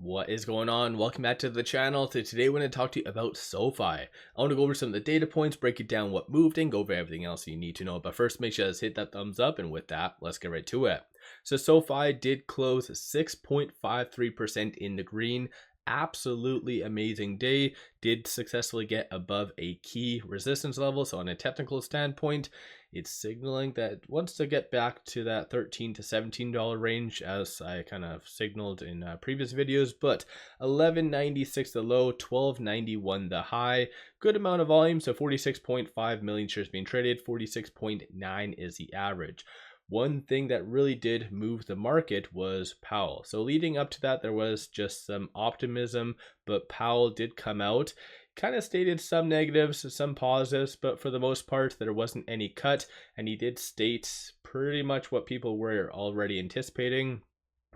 What is going on? Welcome back to the channel. Today we're going to talk to you about SoFi. I want to go over some of the data points, break it down what moved, and go over everything else you need to know. But first, make sure to hit that thumbs up, and with that, let's get right to it. So SoFi did close 6.53% in the green. Absolutely amazing day. Did successfully get above a key resistance level. So on a technical standpoint, it's signaling that it wants to get back to that $13 to $17 range, as I kind of signaled in previous videos. But 11.96 the low, 12.91 the high. Good amount of volume, so 46.5 million shares being traded, 46.9 is the average. One thing that really did move the market was Powell. So leading up to that, there was just some optimism, but Powell did come out, kind of stated some negatives, some positives, but for the most part, there wasn't any cut. And he did state pretty much what people were already anticipating,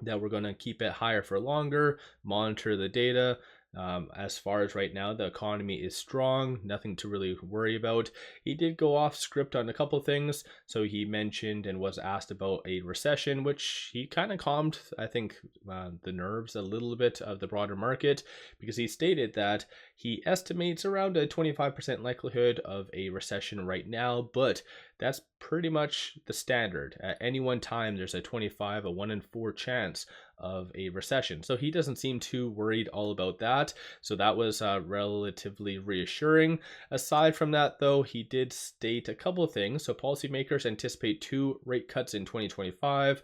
that we're going to keep it higher for longer, monitor the data. As far as right now, the economy is strong, nothing to really worry about. He did go off script on a couple things. So he mentioned and was asked about a recession, which he kind of calmed, I think, the nerves a little bit of the broader market, because he stated that he estimates around a 25% likelihood of a recession right now, but that's pretty much the standard. At any one time, there's a 1 in 4 chance of a recession. So he doesn't seem too worried all about that. So that was relatively reassuring. Aside from that, though, he did state a couple of things. So policymakers anticipate 2 rate cuts in 2025.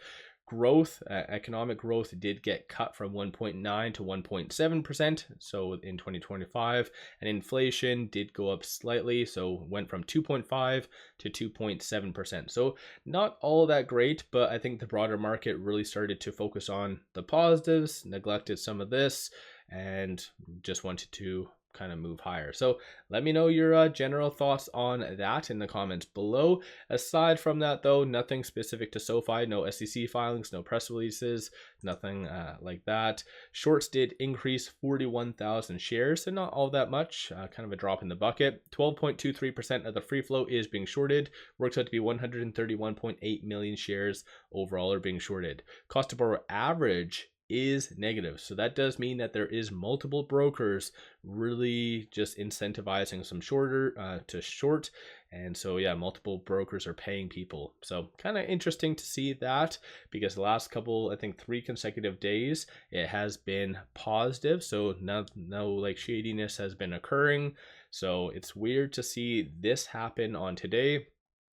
Growth, economic growth did get cut from 1.9 to 1.7%, so in 2025, and inflation did go up slightly, so went from 2.5 to 2.7%. So not all that great, but I think the broader market really started to focus on the positives, neglected some of this, and just wanted to kind of move higher. So let me know your general thoughts on that in the comments below. Aside from that, though, nothing specific to SoFi, no SEC filings, no press releases, nothing like that. Shorts did increase 41,000 shares, so not all that much, kind of a drop in the bucket. 12.23% of the free float is being shorted, works out to be 131.8 million shares overall are being shorted. Cost to borrow average is negative, so that does mean that there is multiple brokers really just incentivizing some shorter to short, and so yeah, multiple brokers are paying people. So kind of interesting to see that, because the last couple, I think 3 consecutive days, it has been positive, so no like shadiness has been occurring. So it's weird to see this happen on today.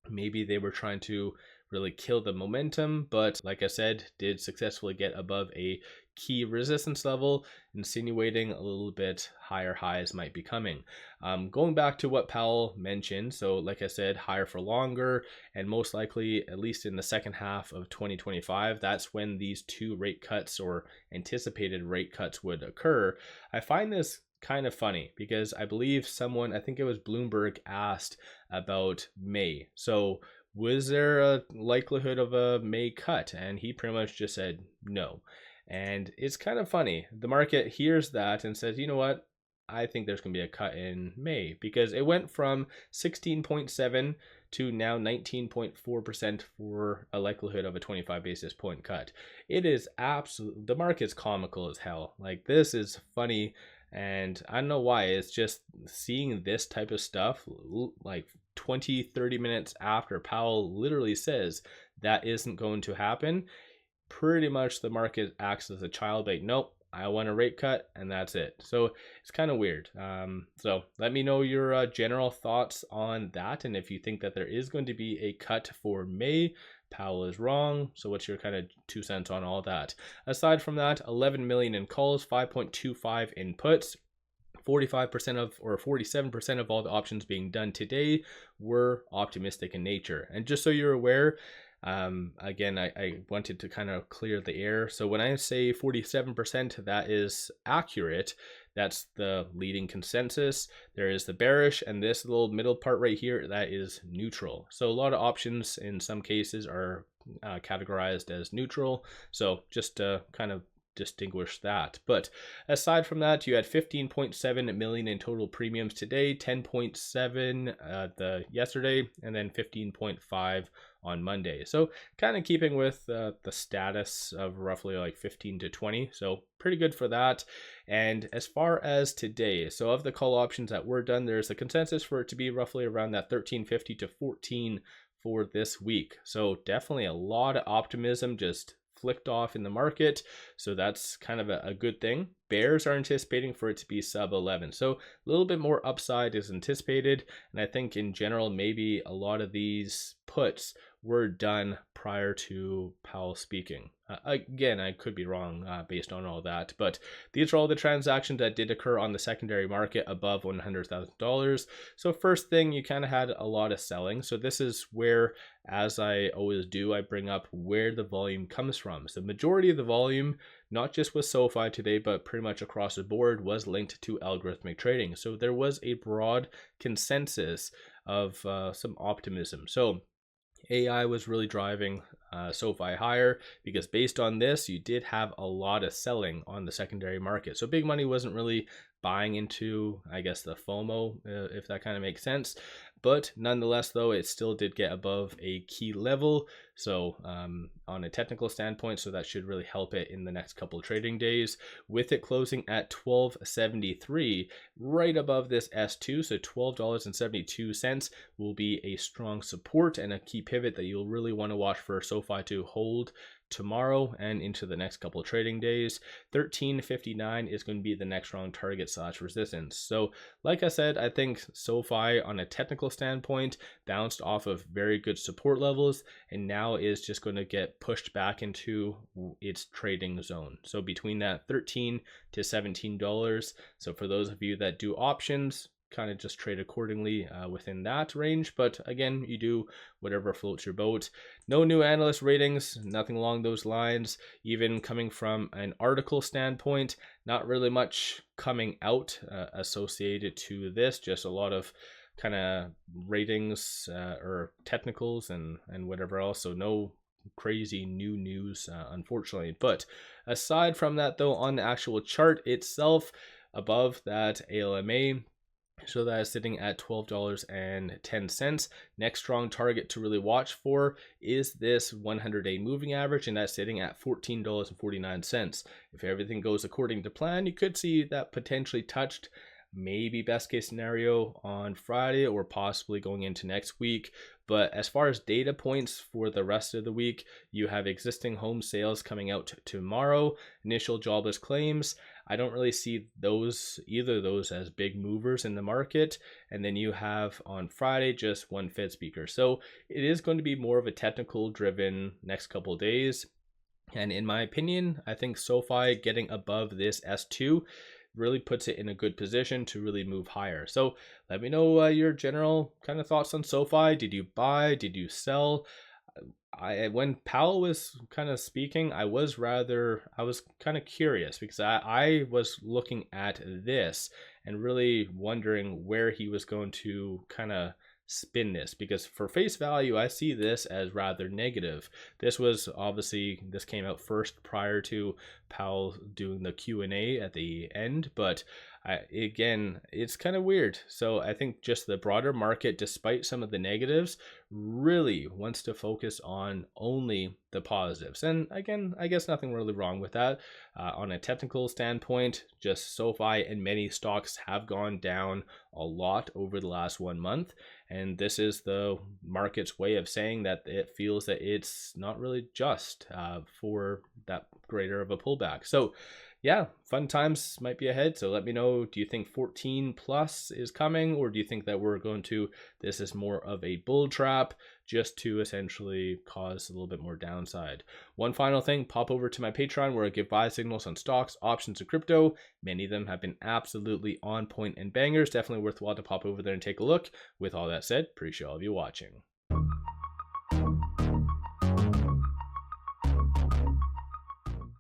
Maybe they were trying to really kill the momentum, but like I said, did successfully get above a key resistance level, insinuating a little bit higher highs might be coming. Going back to what Powell mentioned, so like I said, higher for longer, and most likely at least in the second half of 2025, that's when these 2 rate cuts or anticipated rate cuts would occur. I find this kind of funny, because I believe someone, I think it was Bloomberg, asked about May. So was there a likelihood of a May cut? And he pretty much just said no. And it's kind of funny. The market hears that and says, you know what? I think there's going to be a cut in May, because it went from 16.7 to now 19.4% for a likelihood of a 25 basis point cut. It is absolute, the market's comical as hell. Like, this is funny. And I don't know why, it's just seeing this type of stuff like 20-30 minutes after Powell literally says that isn't going to happen. Pretty much the market acts as a child, like, nope, I want a rate cut, and that's it. So it's kind of weird. So let me know your general thoughts on that, and if you think that there is going to be a cut for May. Powell is wrong. So what's your kind of 2 cents on all that? Aside from that, 11 million in calls, 5.25 in puts. 45% of, or 47% of all the options being done today were optimistic in nature. And just so you're aware, again, I wanted to kind of clear the air. So when I say 47%, that is accurate. That's the leading consensus. There is the bearish, and this little middle part right here, that is neutral. So a lot of options in some cases are categorized as neutral. So just to kind of distinguish that. But aside from that, you had 15.7 million in total premiums today, 10.7 the yesterday, and then 15.5 on Monday. So kind of keeping with the status of roughly like 15 to 20. So pretty good for that. And as far as today, so of the call options that were done, there's a consensus for it to be roughly around that 13.50 to 14 for this week. So definitely a lot of optimism just flicked off in the market. So that's kind of a good thing. Bears are anticipating for it to be sub 11. So a little bit more upside is anticipated. And I think in general, maybe a lot of these puts were done prior to Powell speaking. Again, I could be wrong based on all that, but these are all the transactions that did occur on the secondary market above $100,000. So first thing, you kind of had a lot of selling. So this is where, as I always do, I bring up where the volume comes from. So the majority of the volume, not just with SoFi today, but pretty much across the board, was linked to algorithmic trading. So there was a broad consensus of some optimism. So AI was really driving SoFi higher, because based on this, you did have a lot of selling on the secondary market. So big money wasn't really buying into, I guess, the FOMO, if that kind of makes sense. But nonetheless, though, it still did get above a key level. So on a technical standpoint, so that should really help it in the next couple of trading days, with it closing at $12.73, right above this S2. So $12.72 will be a strong support and a key pivot that you'll really want to watch for SoFi to hold tomorrow and into the next couple of trading days. 13.59 is going to be the next strong target / resistance. So like I said, I think SoFi on a technical standpoint bounced off of very good support levels and now is just going to get pushed back into its trading zone. So between that $13 to $17. So for those of you that do options, kind of just trade accordingly within that range. But again, you do whatever floats your boat. No new analyst ratings, nothing along those lines. Even coming from an article standpoint, not really much coming out associated to this, just a lot of kind of ratings or technicals and whatever else. So no crazy new news, unfortunately. But aside from that, though, on the actual chart itself, above that ALMA, so that is sitting at $12.10. Next strong target to really watch for is this 100-day moving average, and that's sitting at $14.49. If everything goes according to plan, you could see that potentially touched, maybe best case scenario, on Friday or possibly going into next week. But as far as data points for the rest of the week, you have existing home sales coming out tomorrow, initial jobless claims. I don't really see either of those as big movers in the market. And then you have on Friday just one Fed speaker. So it is going to be more of a technical driven next couple of days. And in my opinion, I think SoFi getting above this S2 really puts it in a good position to really move higher. So let me know your general kind of thoughts on SoFi. Did you buy? Did you sell? When Powell was kind of speaking, I was kind of curious, because I was looking at this and really wondering where he was going to kind of spin this, because for face value, I see this as rather negative. This came out first prior to Powell doing the Q&A at the end, but again, it's kind of weird. So I think just the broader market, despite some of the negatives, really wants to focus on only the positives. And again, I guess nothing really wrong with that. On a technical standpoint, just SoFi and many stocks have gone down a lot over the last 1 month. And this is the market's way of saying that it feels that it's not really just for that greater of a pullback. So yeah, fun times might be ahead. So let me know, do you think 14 plus is coming, or do you think that this is more of a bull trap just to essentially cause a little bit more downside? One final thing, pop over to my Patreon where I give buy signals on stocks, options, and crypto. Many of them have been absolutely on point and bangers. Definitely worthwhile to pop over there and take a look. With all that said, appreciate all of you watching.